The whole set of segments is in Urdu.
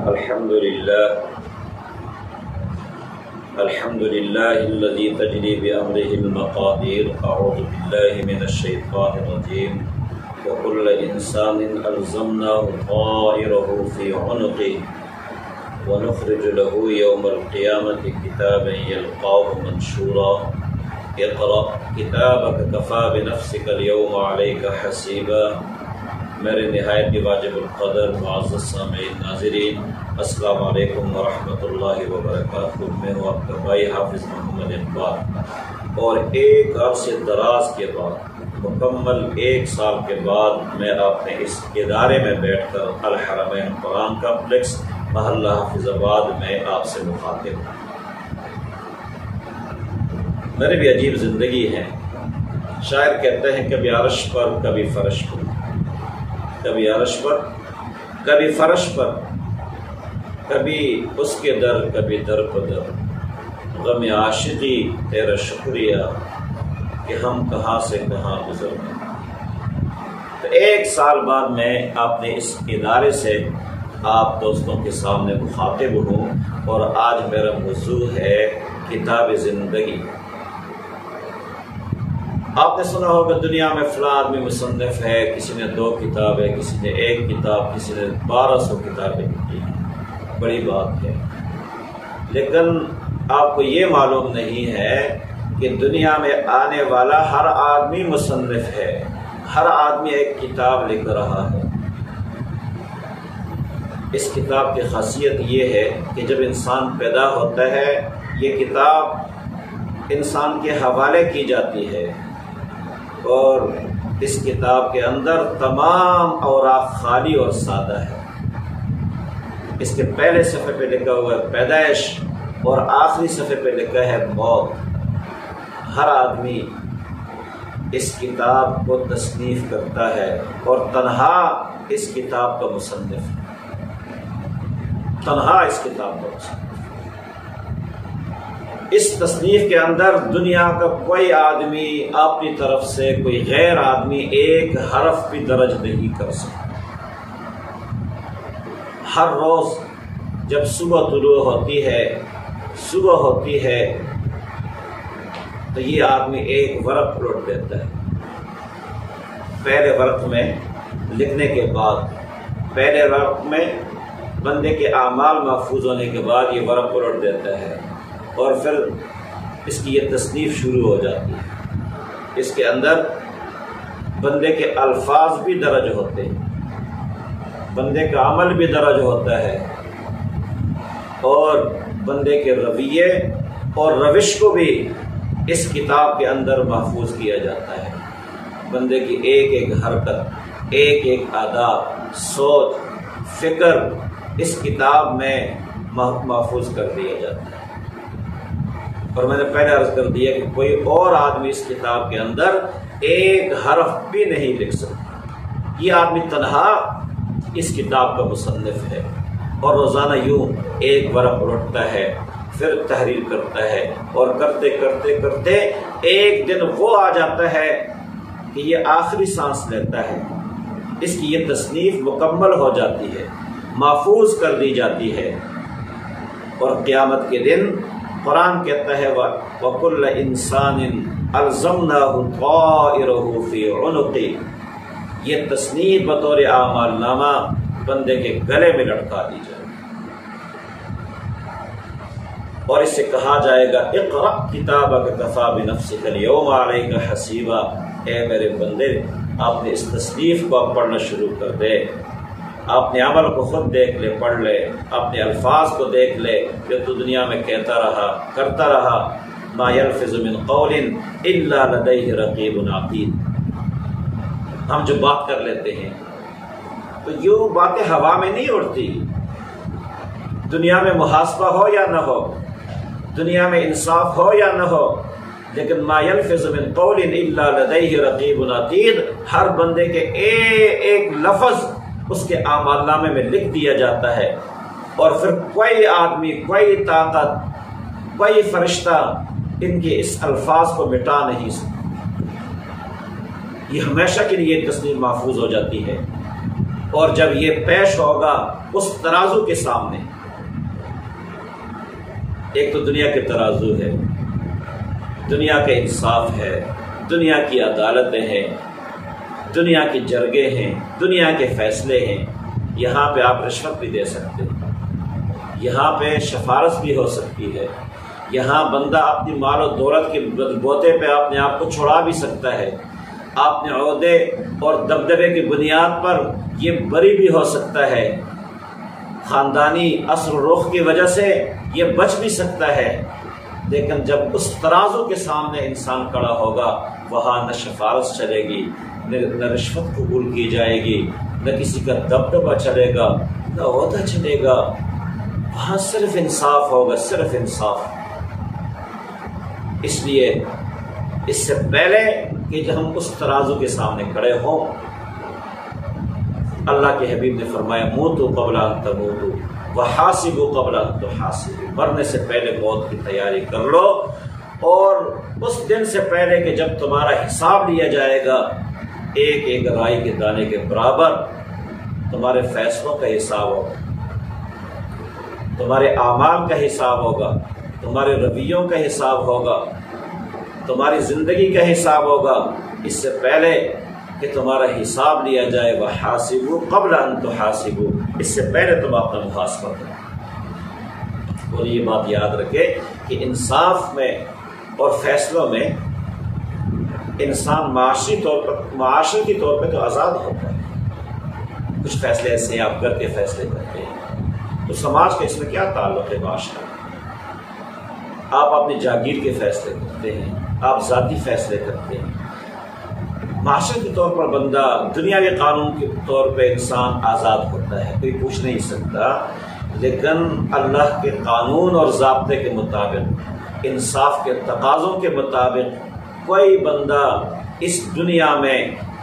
الحمد لله الذي تجري بأمره المقادير. أعوذ بالله من الشيطان الرجيم. وكل إنسان ألزمناه طائره في عنقه ونخرج له يوم القيامة كتابا يلقاه منشورا. اقرأ كتابك كفى بنفسك اليوم عليك حسيبا. میرے نہایت واجب القدر معزز سامعین ناظرین، السلام علیکم ورحمۃ اللہ وبرکاتہ۔ میں ہوں آپ کا بھائی حافظ محمد اقبال، اور ایک عرصے دراز کے بعد، مکمل 1 سال کے بعد، میں اپنے اس ادارے میں بیٹھ کر الحرمین قرآن کمپلیکس محلہ حافظ آباد میں آپ سے مخاطب ہوں۔ میری بھی عجیب زندگی ہے۔ شاعر کہتے ہیں کبھی عرش پر کبھی فرش پر، کبھی عرش پر کبھی فرش پر، کبھی اس کے در کبھی در پدر، غم عاشقی تیرا شکریہ کہ ہم کہاں سے کہاں گزر گئے۔ تو 1 سال بعد میں اپنے اس ادارے سے آپ دوستوں کے سامنے مخاطب ہوں، اور آج میرا موضوع ہے کتاب زندگی۔ آپ نے سنا ہوگا دنیا میں فلاں آدمی مصنف ہے، کسی نے 2 کتابیں، کسی نے 1 کتاب، کسی نے 1200 کتابیں لکھی ہیں، بڑی بات ہے۔ لیکن آپ کو یہ معلوم نہیں ہے کہ دنیا میں آنے والا ہر آدمی مصنف ہے، ہر آدمی ایک کتاب لکھ رہا ہے۔ اس کتاب کی خاصیت یہ ہے کہ جب انسان پیدا ہوتا ہے، یہ کتاب انسان کے حوالے کی جاتی ہے، اور اس کتاب کے اندر تمام اوراق خالی اور سادہ ہے۔ اس کے پہلے صفحے پہ لکھا ہوا ہے پیدائش، اور آخری صفحے پہ لکھا ہے موت۔ ہر آدمی اس کتاب کو تصنیف کرتا ہے، اور تنہا اس کتاب کا مصنف ہے، تنہا اس کتاب کا مصنف۔ اس تصنیف کے اندر دنیا کا کوئی آدمی اپنی طرف سے، کوئی غیر آدمی 1 حرف بھی درج نہیں کر سکتا۔ ہر روز جب صبح طلوع ہوتی ہے، صبح ہوتی ہے، تو یہ آدمی 1 ورق الٹ دیتا ہے۔ پہلے ورق میں لکھنے کے بعد، پہلے ورق میں بندے کے اعمال محفوظ ہونے کے بعد یہ ورق الٹ دیتا ہے، اور پھر اس کی یہ تصنیف شروع ہو جاتی ہے۔ اس کے اندر بندے کے الفاظ بھی درج ہوتے ہیں، بندے کا عمل بھی درج ہوتا ہے، اور بندے کے رویے اور روش کو بھی اس کتاب کے اندر محفوظ کیا جاتا ہے۔ بندے کی ایک حرکت، ایک ادا، سوچ، فکر اس کتاب میں محفوظ کر دیا جاتا ہے۔ اور میں نے پہلے عرض کر دیا کہ کوئی اور آدمی اس کتاب کے اندر 1 حرف بھی نہیں لکھ سکتا۔ یہ آدمی تنہا اس کتاب کا مصنف ہے، اور روزانہ یوں 1 ورق الٹتا ہے، پھر تحریر کرتا ہے، اور کرتے کرتے کرتے ایک دن وہ آ جاتا ہے کہ یہ آخری سانس لیتا ہے، اس کی یہ تصنیف مکمل ہو جاتی ہے، محفوظ کر دی جاتی ہے، اور قیامت کے دن قرآن کہتا ہے وَكُلَّ إِنسَانٍ أَلْزَمْنَاهُ طَائِرَهُ فِي عُنُقِهِ، یہ تصنیف بطور اعمال نامہ بندے کے گلے میں لٹکا دی جائے، اور اس سے کہا جائے گا اقرأ کتابک کفیٰ بنفسک اليوم علیک حسیبا۔ اے میرے بندے، آپ نے اس تصنیف کو آپ پڑھنا شروع کر دے، اپنے عمل کو خود دیکھ لے، پڑھ لے، اپنے الفاظ کو دیکھ لے کہ تو دنیا میں کہتا رہا، کرتا رہا۔ ما یلفظ من قول الا لدیہ رقیب عتید۔ ہم جو بات کر لیتے ہیں تو یوں باتیں ہوا میں نہیں اڑتی۔ دنیا میں محاسبہ ہو یا نہ ہو، دنیا میں انصاف ہو یا نہ ہو، لیکن ما یلفظ من قول الا لدیہ رقیب عتید، ہر بندے کے ایک لفظ اس کے اعمال نامے میں لکھ دیا جاتا ہے، اور پھر کوئی آدمی، کوئی طاقت، کوئی فرشتہ ان کے اس الفاظ کو مٹا نہیں سکتا۔ یہ ہمیشہ کے لیے تصنیف محفوظ ہو جاتی ہے۔ اور جب یہ پیش ہوگا اس ترازو کے سامنے، ایک تو دنیا کے ترازو ہے، دنیا کا انصاف ہے، دنیا کی عدالتیں ہیں، دنیا کی جرگیں ہیں، دنیا کے فیصلے ہیں، یہاں پہ آپ رشوت بھی دے سکتے ہیں، یہاں پہ شفارت بھی ہو سکتی ہے، یہاں بندہ اپنی مال و دولت کے بوتے پہ اپنے آپ کو چھڑا بھی سکتا ہے، اپنے عہدے اور دبدبے کی بنیاد پر یہ بری بھی ہو سکتا ہے، خاندانی اثر و رخ کی وجہ سے یہ بچ بھی سکتا ہے، لیکن جب اس ترازو کے سامنے انسان کھڑا ہوگا وہاں نہ شفارت چلے گی، نہ رشوت قبول کی جائے گی، نہ کسی کا دبدبہ چلے گا، نہ عہدہ چلے گا، وہاں صرف انصاف ہوگا، صرف انصاف۔ اس لیے اس سے پہلے کہ جب ہم اس ترازو کے سامنے کھڑے ہوں، اللہ کے حبیب نے فرمایا موتوا قبل ان تموتوا وحاسبوا قبل ان تحاسبوا، مرنے سے پہلے موت کی تیاری کر لو، اور اس دن سے پہلے کہ جب تمہارا حساب لیا جائے گا ایک ایک رائی کے دانے کے برابر، تمہارے فیصلوں کا حساب ہوگا، تمہارے اعمال کا حساب ہوگا، تمہارے رویوں کا حساب ہوگا، تمہاری زندگی کا حساب ہوگا، اس سے پہلے کہ تمہارا حساب لیا جائے وحاسبوا قبل ان تحاسبوا، اس سے پہلے تم اپنا محاسبہ کرو۔ اور یہ بات یاد رکھے کہ انصاف میں اور فیصلوں میں انسان معاشرتی طور پہ تو آزاد ہوتا ہے، کچھ فیصلے ایسے ہیں آپ گھر کے فیصلے کرتے ہیں تو سماج کا اس میں کیا تعلق ہے؟ معاشرہ، آپ اپنی جاگیر کے فیصلے کرتے ہیں، آپ ذاتی فیصلے کرتے ہیں، معاشرتی طور پر بندہ، دنیاوی قانون کے طور پہ انسان آزاد ہوتا ہے، کوئی پوچھ نہیں سکتا، لیکن اللہ کے قانون اور ضابطے کے مطابق، انصاف کے تقاضوں کے مطابق کوئی بندہ اس دنیا میں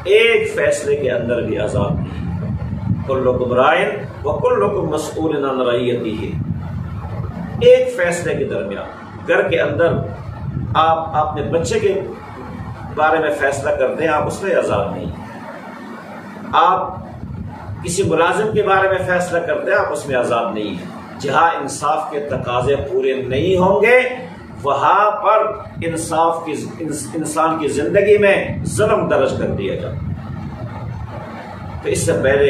ایک فیصلے کے اندر بھی آزاد نہیں۔ کلکم راعٍ وکلکم مسئول عن رعیتہ، ایک فیصلے کے درمیان گھر کے اندر آپ اپنے بچے کے بارے میں فیصلہ کرتے ہیں، آپ اس میں آزاد نہیں، آپ کسی ملازم کے بارے میں فیصلہ کرتے ہیں، آپ اس میں آزاد نہیں ہیں۔ جہاں انصاف کے تقاضے پورے نہیں ہوں گے وہاں پر انسان کی زندگی میں ظلم درج کر دیا جاتا۔ تو اس سے پہلے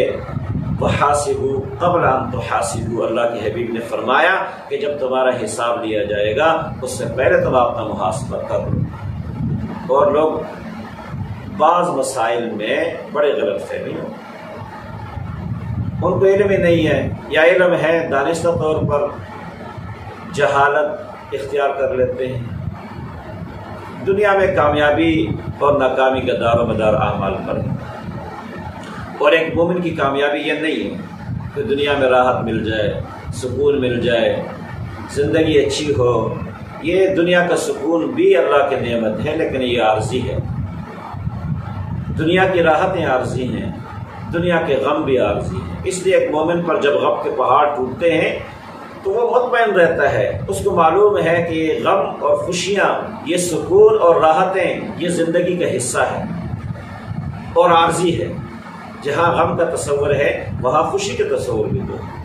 وحاسبوا قبل ان تحاسبوا، اللہ کے حبیب نے فرمایا کہ جب تمہارا حساب لیا جائے گا اس سے پہلے تم اپنا محاسبہ کر لو۔ اور لوگ بعض مسائل میں بڑے غلط فہمی ہو، ان کو علم ہی نہیں ہے، یا علم ہے دانستہ طور پر جہالت اختیار کر لیتے ہیں۔ دنیا میں کامیابی اور ناکامی کا دار و مدار اعمال پر ہے، اور ایک مومن کی کامیابی یہ نہیں ہے کہ دنیا میں راحت مل جائے، سکون مل جائے، زندگی اچھی ہو۔ یہ دنیا کا سکون بھی اللہ کی نعمت ہے، لیکن یہ عارضی ہے۔ دنیا کی راحتیں عارضی ہیں، دنیا کے غم بھی عارضی ہیں۔ اس لیے ایک مومن پر جب غم کے پہاڑ ٹوٹتے ہیں تو وہ مطمئن رہتا ہے، اس کو معلوم ہے کہ یہ غم اور خوشیاں، یہ سکون اور راحتیں یہ زندگی کا حصہ ہے اور عارضی ہے۔ جہاں غم کا تصور ہے وہاں خوشی کا تصور بھی تو ہے،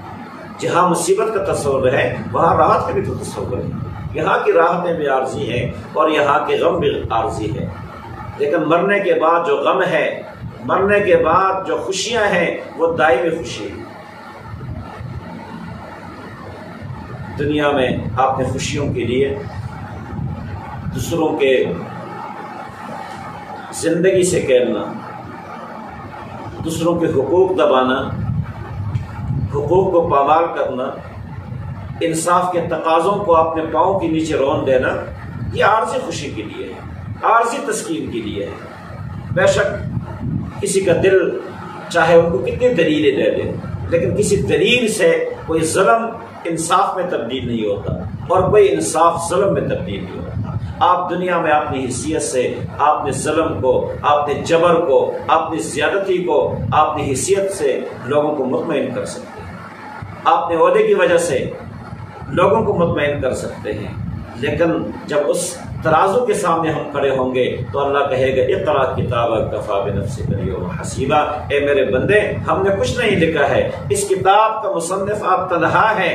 جہاں مصیبت کا تصور ہے وہاں راحت کا بھی تو تصور ہے۔ یہاں کی راحتیں بھی عارضی ہیں اور یہاں کے غم بھی عارضی ہے، لیکن مرنے کے بعد جو غم ہے، مرنے کے بعد جو خوشیاں ہیں وہ دائمی خوشی ہے۔ دنیا میں آپ نے خوشیوں کے لیے دوسروں کے زندگی سے کھیلنا، دوسروں کے حقوق دبانا، حقوق کو پامال کرنا، انصاف کے تقاضوں کو اپنے پاؤں کے نیچے رون دینا، یہ عارضی خوشی کے لیے ہے، عارضی تسکین کے لیے ہے۔ بے شک کسی کا دل چاہے ان کو کتنی دلیلیں دے دے، لیکن کسی دلیل سے کوئی ظلم انصاف میں تبدیل نہیں ہوتا اور کوئی انصاف ظلم میں تبدیل نہیں ہوتا۔ آپ دنیا میں اپنی حیثیت سے، آپ نے ظلم کو، آپ نے جبر کو، آپ نے زیادتی کو، آپ نے حیثیت سے لوگوں کو مطمئن کر سکتے ہیں، آپ نے عہدے کی وجہ سے لوگوں کو مطمئن کر سکتے ہیں، لیکن جب اس ترازو کے سامنے ہم کھڑے ہوں گے تو اللہ کہے گا اقرا کتابک کفی بنفسک الیوم حسیبا، اے میرے بندے ہم نے کچھ نہیں لکھا ہے، اس کتاب کا مصنف آپ تنہا ہیں،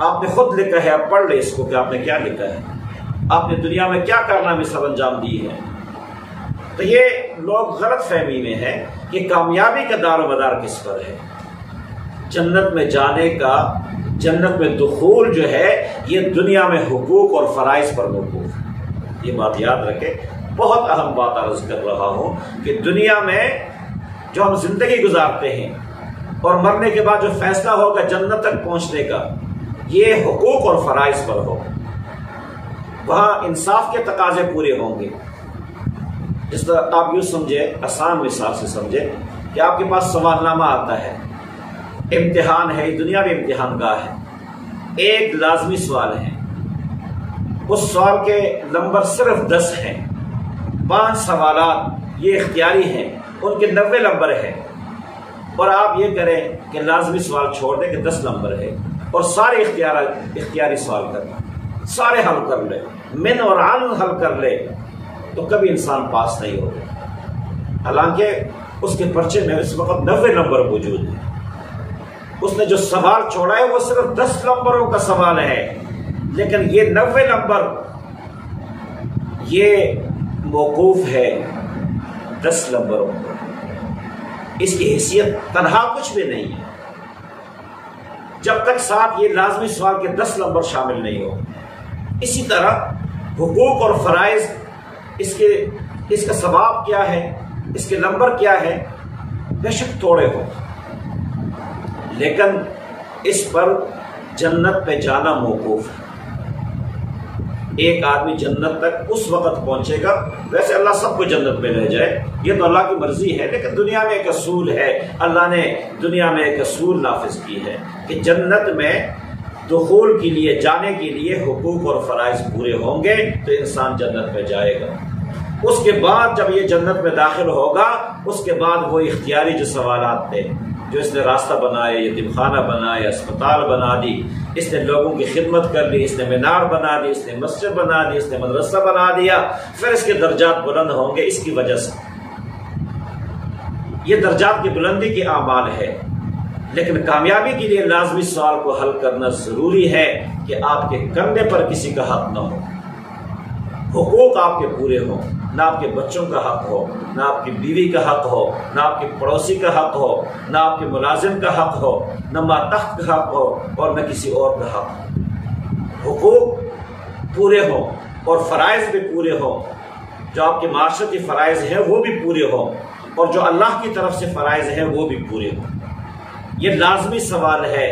آپ نے خود لکھا ہے، آپ پڑھ لیں اس کو کہ آپ نے کیا لکھا ہے، آپ نے دنیا میں کیا کارنامے سر انجام دی ہے۔ تو یہ لوگ غلط فہمی میں ہیں کہ کامیابی کا دار و مدار کس پر ہے، جنت میں جانے کا، جنت میں دخول جو ہے یہ دنیا میں حقوق اور فرائض پر موقوف ہے۔ یہ بات یاد رکھیں، بہت اہم بات عرض کر رہا ہوں کہ دنیا میں جو ہم زندگی گزارتے ہیں اور مرنے کے بعد جو فیصلہ ہوگا جنت تک پہنچنے کا، یہ حقوق اور فرائض پر ہو، وہاں انصاف کے تقاضے پورے ہوں گے۔ جس طرح آپ یوں سمجھے، آسان مثال سے سمجھے کہ آپ کے پاس سوال نامہ آتا ہے، امتحان ہے، دنیا میں امتحان گاہ ہے، ایک لازمی سوال ہے، اس سوال کے نمبر صرف 10 ہیں، 5 سوالات یہ اختیاری ہیں، ان کے 90 نمبر ہیں، اور آپ یہ کریں کہ لازمی سوال چھوڑ دیں کہ 10 نمبر ہے اور سارے اختیاری سوال کر لیں، سارے حل کر لیں، من اور عن حل کر لیں، تو کبھی انسان پاس نہیں ہوگا، حالانکہ اس کے پرچے میں اس وقت 90 نمبر موجود ہیں۔ اس نے جو سوال چھوڑا ہے وہ صرف 10 نمبروں کا سوال ہے، لیکن یہ 90 نمبر یہ موقوف ہے 10 نمبروں پر، اس کی حیثیت تنہا کچھ بھی نہیں ہے جب تک ساتھ یہ لازمی سوال کے 10 نمبر شامل نہیں ہو۔ اسی طرح حقوق اور فرائض، اس کا ثواب کیا ہے، اس کے نمبر کیا ہے، بے شک تھوڑے ہو، لیکن اس پر جنت پہ جانا موقوف ہے۔ ایک آدمی جنت تک اس وقت پہنچے گا، ویسے اللہ سب کو جنت میں لے جائے، یہ تو اللہ کی مرضی ہے، لیکن دنیا میں ایک اصول ہے، اللہ نے دنیا میں ایک اصول نافذ کی ہے کہ جنت میں دخول کے لیے، جانے کے لیے حقوق اور فرائض پورے ہوں گے تو انسان جنت میں جائے گا۔ اس کے بعد جب یہ جنت میں داخل ہوگا، اس کے بعد وہ اختیاری جو سوالات تھے، جو اس نے راستہ بنائے، یتیم خانہ بنائے، اسپتال بنا دی، اس نے لوگوں کی خدمت کر لی، اس نے مینار بنا دی، اس نے مسجد بنا دی، اس نے مدرسہ بنا دیا، پھر اس کے درجات بلند ہوں گے۔ اس کی وجہ سے یہ درجات کی بلندی کے اعمال ہے، لیکن کامیابی کے لیے لازمی سوال کو حل کرنا ضروری ہے کہ آپ کے کندھے پر کسی کا حق نہ ہو، حقوق آپ کے پورے ہوں، نہ آپ کے بچوں کا حق ہو، نہ آپ کی بیوی کا حق ہو، نہ آپ کے پڑوسی کا حق ہو، نہ آپ کے ملازم کا حق ہو، نہ ماتحت کا حق ہو، اور نہ کسی اور کا حق ہو۔ حقوق پورے ہوں اور فرائض بھی پورے ہوں، جو آپ کے معاشرتی فرائض ہیں وہ بھی پورے ہوں، اور جو اللہ کی طرف سے فرائض ہیں وہ بھی پورے ہوں۔ یہ لازمی سوال ہے،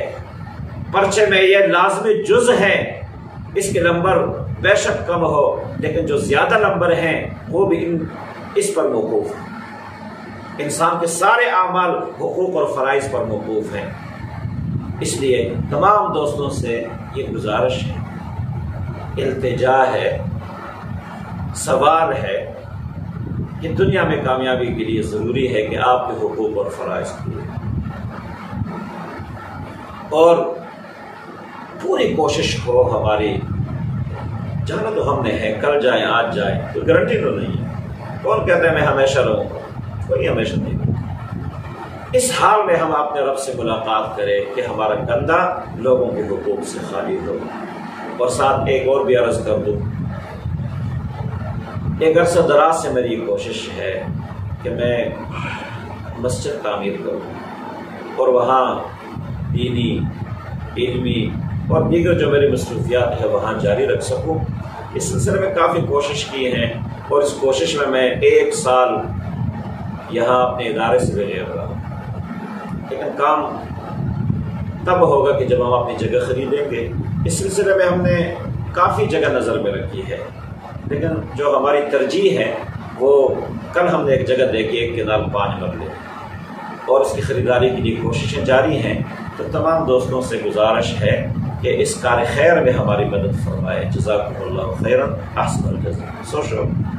پرچے میں یہ لازمی جز ہے، اس کے نمبر بے شک کم ہو، لیکن جو زیادہ نمبر ہیں وہ بھی اس پر موقوف ہیں۔ انسان کے سارے اعمال حقوق اور فرائض پر موقوف ہیں۔ اس لیے تمام دوستوں سے یہ گزارش ہے، التجا ہے، سوال ہے کہ دنیا میں کامیابی کے لیے ضروری ہے کہ آپ کے حقوق اور فرائض پورے ہوں، اور پوری کوشش ہو ہماری، جانا تو ہم نے ہے، کل جائیں آج جائیں، کوئی گارنٹی تو نہیں ہے، کون کہتا ہے میں ہمیشہ رہوں گا، کوئی ہمیشہ نہیں رہتا۔ اس حال میں ہم اپنے رب سے ملاقات کریں کہ ہمارا کندھا لوگوں کے حقوق سے خالی ہو۔ اور ساتھ ایک اور بھی عرض کر دوں، ایک عرصہ دراز سے میری کوشش ہے کہ میں مسجد تعمیر کروں اور وہاں دینی، علمی اور دیگر جو میری مصروفیات ہے وہاں جاری رکھ سکوں۔ اس سلسلے میں کافی کوشش کی ہیں، اور اس کوشش میں 1 سال یہاں اپنے ادارے سے بھی لے رہا ہوں، لیکن کام تب ہوگا کہ جب ہم اپنی جگہ خریدیں گے۔ اس سلسلے میں ہم نے کافی جگہ نظر میں رکھی ہے، لیکن جو ہماری ترجیح ہے وہ کل ہم نے ایک جگہ دیکھی، ایک کنال 5 مرلے، اور اس کی خریداری کے لیے کوششیں جاری ہیں۔ تو تمام دوستوں سے گزارش ہے کہ اس کار خیر میں ہماری مدد فرمائے۔ جزاکم اللہ خیرا، احسن الجزاء۔